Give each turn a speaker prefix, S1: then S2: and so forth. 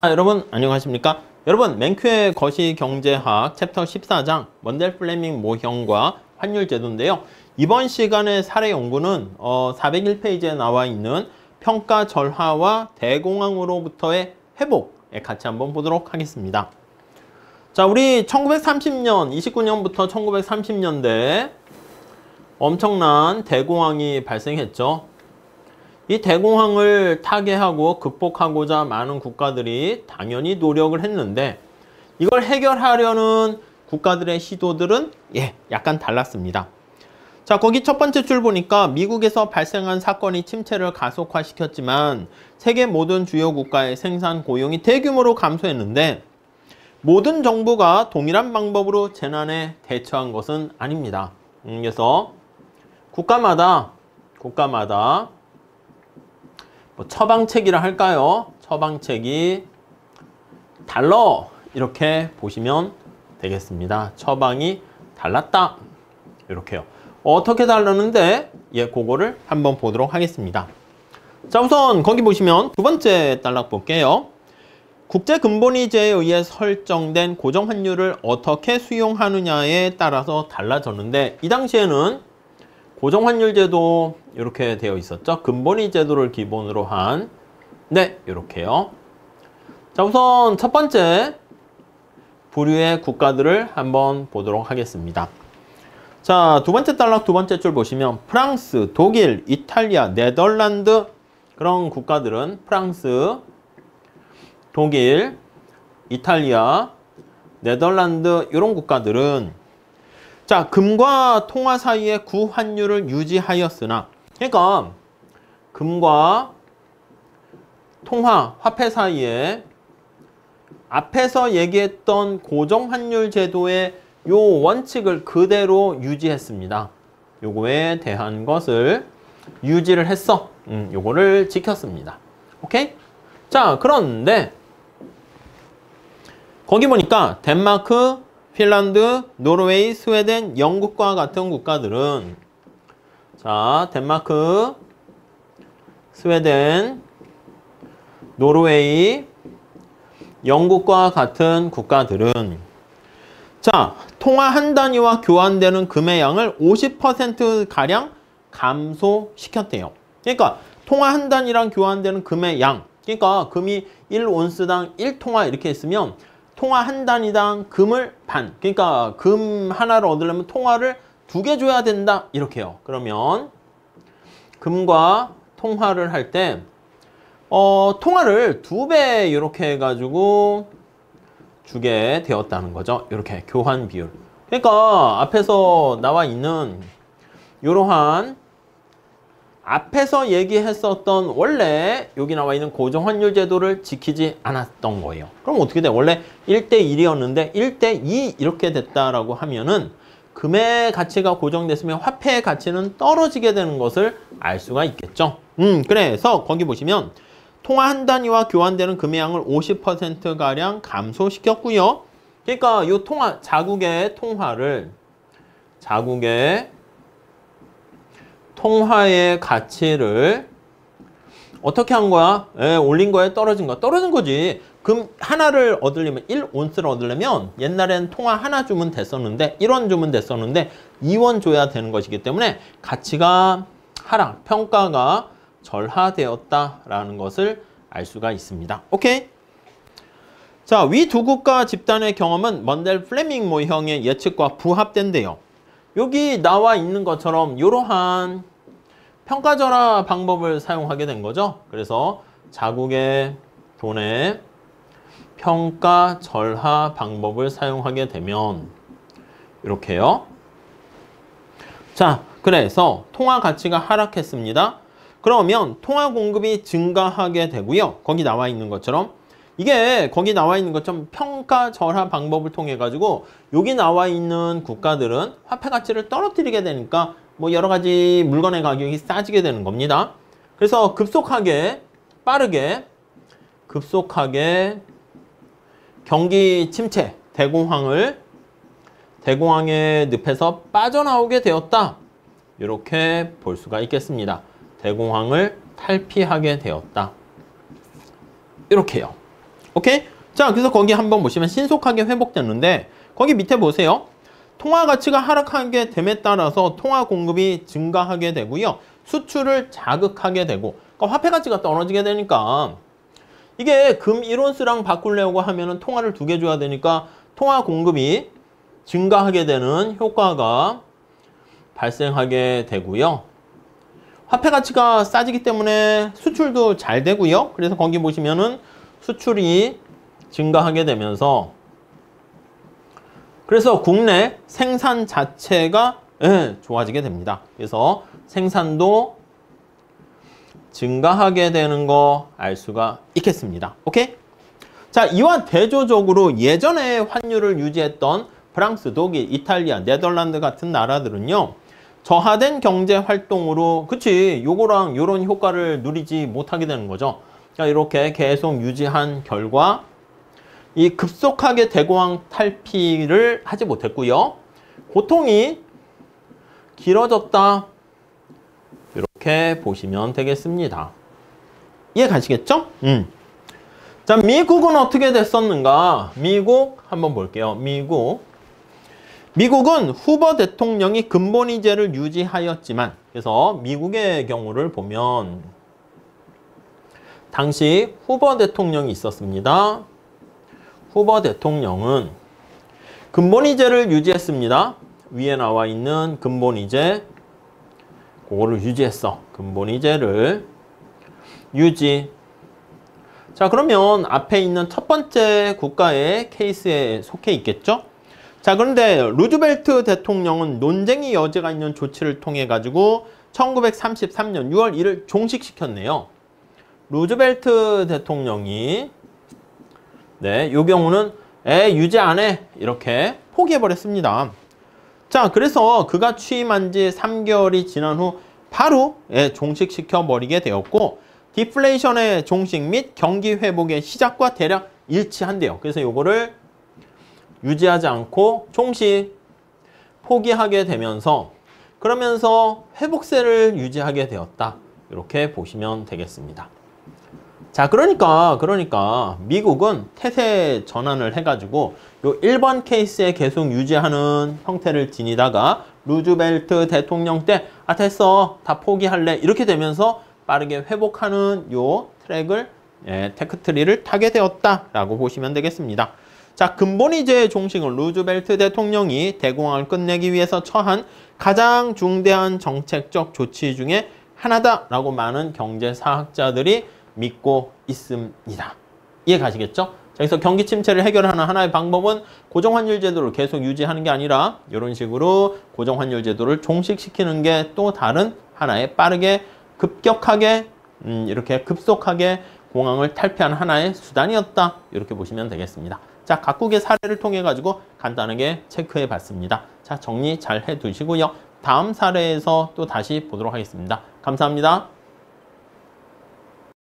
S1: 여러분 안녕하십니까? 여러분 맨큐의 거시경제학 챕터 14장 먼델 플레밍 모형과 환율제도인데요. 이번 시간의 사례 연구는 401페이지에 나와 있는 평가 절하와 대공황으로부터의 회복에 같이 한번 보도록 하겠습니다. 자, 우리 1930년, 29년부터 1930년대 엄청난 대공황이 발생했죠. 이 대공황을 타개하고 극복하고자 많은 국가들이 당연히 노력을 했는데 이걸 해결하려는 국가들의 시도들은 약간 달랐습니다. 자, 거기 첫 번째 줄 보니까 미국에서 발생한 사건이 침체를 가속화시켰지만 세계 모든 주요 국가의 생산 고용이 대규모로 감소했는데 모든 정부가 동일한 방법으로 재난에 대처한 것은 아닙니다. 그래서 국가마다 처방책이라 할까요? 처방책이 달러 이렇게 보시면 되겠습니다. 처방이 달랐다 이렇게요. 어떻게 달랐는데 그거를 한번 보도록 하겠습니다. 자, 우선 거기 보시면 두 번째 단락 볼게요. 국제근본위제에 의해 설정된 고정환율을 어떻게 수용하느냐에 따라서 달라졌는데 이 당시에는 고정환율제도 이렇게 되어 있었죠. 근본위 제도를 기본으로 한 이렇게요. 자, 우선 첫 번째 부류의 국가들을 한번 보도록 하겠습니다. 자, 두 번째 단락 두 번째 줄 보시면 프랑스, 독일, 이탈리아, 네덜란드 그런 국가들은 프랑스, 독일, 이탈리아, 네덜란드 이런 국가들은 자, 금과 통화 사이의 구환율을 유지하였으나 그러니까 금과 통화, 화폐 사이에 앞에서 얘기했던 고정환율 제도의 요 원칙을 그대로 유지했습니다. 요거에 대한 것을 유지를 했어. 요거를 지켰습니다. 오케이? 자, 그런데 거기 보니까 덴마크, 핀란드, 노르웨이, 스웨덴, 영국과 같은 국가들은 자, 덴마크, 스웨덴, 노르웨이, 영국과 같은 국가들은 자, 통화 한 단위와 교환되는 금의 양을 50%가량 감소시켰대요. 그러니까 통화 한 단위랑 교환되는 금의 양, 그러니까 금이 1온스당 1통화 이렇게 했으면 통화 한 단위당 금을 반, 그러니까 금 하나를 얻으려면 통화를 2개 줘야 된다 이렇게요. 그러면 금과 통화를 할 때 통화를 2배 이렇게 해가지고 주게 되었다는 거죠. 이렇게 교환 비율. 그러니까 앞에서 나와 있는 이러한 앞에서 얘기했었던 원래 여기 나와 있는 고정환율 제도를 지키지 않았던 거예요. 그럼 어떻게 돼? 원래 1대1이었는데 1대2 이렇게 됐다라고 하면은 금의 가치가 고정됐으면 화폐의 가치는 떨어지게 되는 것을 알 수가 있겠죠. 그래서 거기 보시면 통화 한 단위와 교환되는 금의 양을 50%가량 감소시켰고요. 그러니까 이 통화, 자국의 통화의 가치를 어떻게 한 거야? 올린 거에 떨어진 거야. 떨어진 거지. 금 하나를 얻으려면 1온스를 얻으려면 옛날엔 통화 하나 주면 됐었는데 1원 주면 됐었는데 2원 줘야 되는 것이기 때문에 가치가 하락, 평가가 절하되었다라는 것을 알 수가 있습니다. 오케이? 자, 위 두 국가 집단의 경험은 먼델 플레밍 모형의 예측과 부합된대요. 여기 나와 있는 것처럼 이러한 평가절하 방법을 사용하게 된 거죠. 그래서 자국의 돈의 평가절하 방법을 사용하게 되면 이렇게요. 자, 그래서 통화 가치가 하락했습니다. 그러면 통화 공급이 증가하게 되고요. 거기 나와 있는 것처럼 이게 거기 나와 있는 것처럼 평가절하 방법을 통해 가지고 여기 나와 있는 국가들은 화폐 가치를 떨어뜨리게 되니까 뭐 여러 가지 물건의 가격이 싸지게 되는 겁니다. 그래서 급속하게 경기 침체, 대공황의 늪에서 빠져나오게 되었다. 이렇게 볼 수가 있겠습니다. 대공황을 탈피하게 되었다. 이렇게요. 오케이? 자, 그래서 거기 한번 보시면 신속하게 회복됐는데 거기 밑에 보세요. 통화 가치가 하락하게 됨에 따라서 통화 공급이 증가하게 되고요. 수출을 자극하게 되고 그러니까 화폐 가치가 떨어지게 되니까 이게 금 1온스랑 바꾸려고 하면은 통화를 2개 줘야 되니까 통화 공급이 증가하게 되는 효과가 발생하게 되고요. 화폐 가치가 싸지기 때문에 수출도 잘 되고요. 그래서 거기 보시면은 수출이 증가하게 되면서 그래서 국내 생산 자체가 좋아지게 됩니다. 그래서 생산도 증가하게 되는 거 알 수가 있겠습니다. 오케이? 자, 이와 대조적으로 예전에 환율을 유지했던 프랑스, 독일, 이탈리아, 네덜란드 같은 나라들은요. 저하된 경제 활동으로 그치 요거랑 요런 효과를 누리지 못하게 되는 거죠. 그러니까 이렇게 계속 유지한 결과 이 급속하게 대공황 탈피를 하지 못했고요. 고통이 길어졌다. 이렇게 보시면 되겠습니다. 이해 가시겠죠? 자, 미국은 어떻게 됐었는가? 미국 한번 볼게요. 미국은 후보 대통령이 근본이제를 유지하였지만 그래서 미국의 경우를 보면 당시 후보 대통령이 있었습니다. 후보 대통령은 근본이제를 유지했습니다. 위에 나와 있는 근본이제 그거를 유지했어. 근본이제를 유지. 자, 그러면 앞에 있는 첫 번째 국가의 케이스에 속해 있겠죠? 자, 그런데 루즈벨트 대통령은 논쟁의 여지가 있는 조치를 통해 가지고 1933년 6월 1일 종식시켰네요. 루즈벨트 대통령이 요 경우는 유지 안 해. 이렇게 포기해버렸습니다. 자, 그래서 그가 취임한 지 3개월이 지난 후 바로 종식시켜버리게 되었고 디플레이션의 종식 및 경기 회복의 시작과 대략 일치한대요. 그래서 요거를 유지하지 않고 종식 포기하게 되면서 그러면서 회복세를 유지하게 되었다. 이렇게 보시면 되겠습니다. 자, 그러니까 미국은 태세 전환을 해가지고 요 1번 케이스에 계속 유지하는 형태를 지니다가 루즈벨트 대통령 때 됐어 다 포기할래 이렇게 되면서 빠르게 회복하는 요 트랙을 테크트리를 타게 되었다라고 보시면 되겠습니다. 자, 근본이제 종식은 루즈벨트 대통령이 대공황을 끝내기 위해서 처한 가장 중대한 정책적 조치 중에 하나다라고 많은 경제사학자들이 믿고 있습니다. 이해 가시겠죠? 자, 그래서 경기 침체를 해결하는 하나의 방법은 고정환율 제도를 계속 유지하는 게 아니라 이런 식으로 고정환율 제도를 종식시키는 게 또 다른 하나의 빠르게 급격하게 이렇게 급속하게 공황을 탈피하는 하나의 수단이었다. 이렇게 보시면 되겠습니다. 자, 각국의 사례를 통해 가지고 간단하게 체크해 봤습니다. 자, 정리 잘 해 두시고요. 다음 사례에서 또 다시 보도록 하겠습니다. 감사합니다.